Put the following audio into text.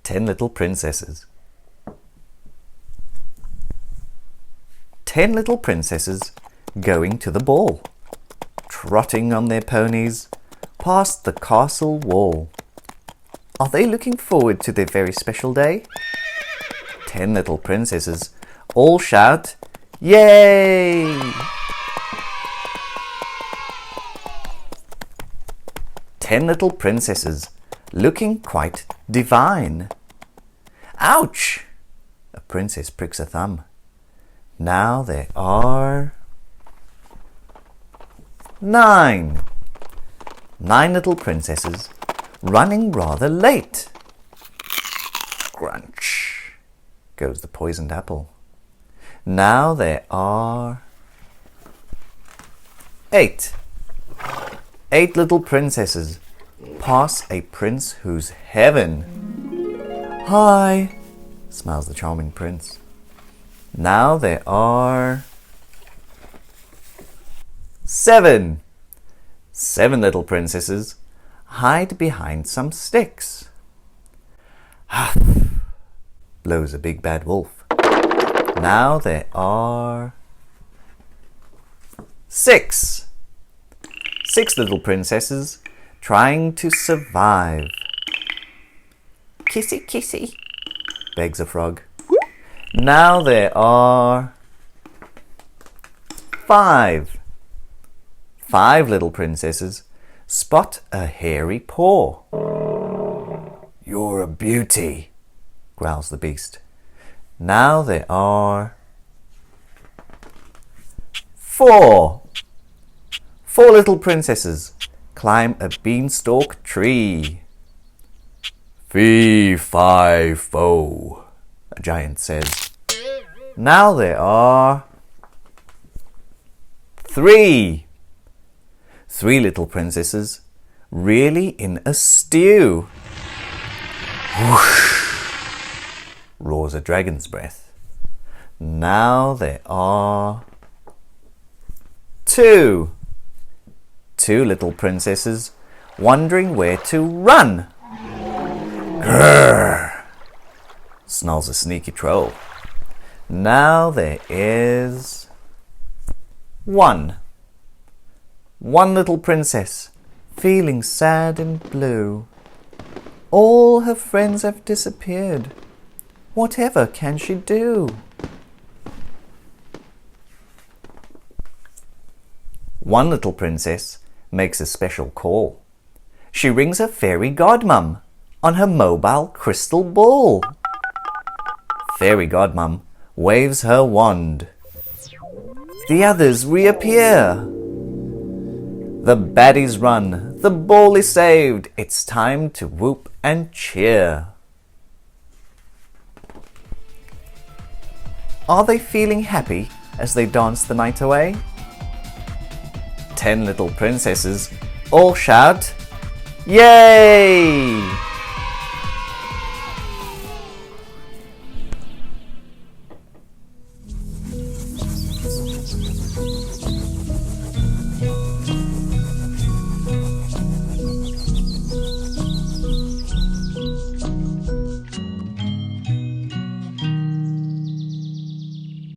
10 little princesses. 10 little princesses going to the ball, trotting on their ponies past the castle wall. Are they looking forward to their very special day? 10 little princesses all shout, "Yay!" 10 little princesses looking quite divine. Ouch! A princess pricks a thumb. Now there are 9. 9 little princesses running rather late. Crunch goes the poisoned apple. Now there are 8. 8 little princesses pass a prince who's heaven. "Hi," smiles the charming prince. Now there are 7. 7 little princesses hide behind some sticks. "Huff," blows a big bad wolf. Now there are 6. 6 little princesses trying to survive. "Kissy, kissy," begs a frog. Now there are 5. 5 little princesses spot a hairy paw. "You're a beauty," growls the beast. Now there are 4. 4 little princesses climb a beanstalk tree. "Fee, fi, fo," a giant says. Now there are 3. 3 little princesses really in a stew. Whoosh, roars a dragon's breath. Now there are 2. 2 little princesses wondering where to run. Grrr, snarls a sneaky troll. Now there is 1. 1 little princess feeling sad and blue. All her friends have disappeared. Whatever can she do? 1 little princess makes a special call. She rings her fairy godmum on her mobile crystal ball. Fairy godmum waves her wand. The others reappear. The baddies run. The ball is saved. It's time to whoop and cheer. Are they feeling happy as they dance the night away? 10 little princesses all shout, "Yay!"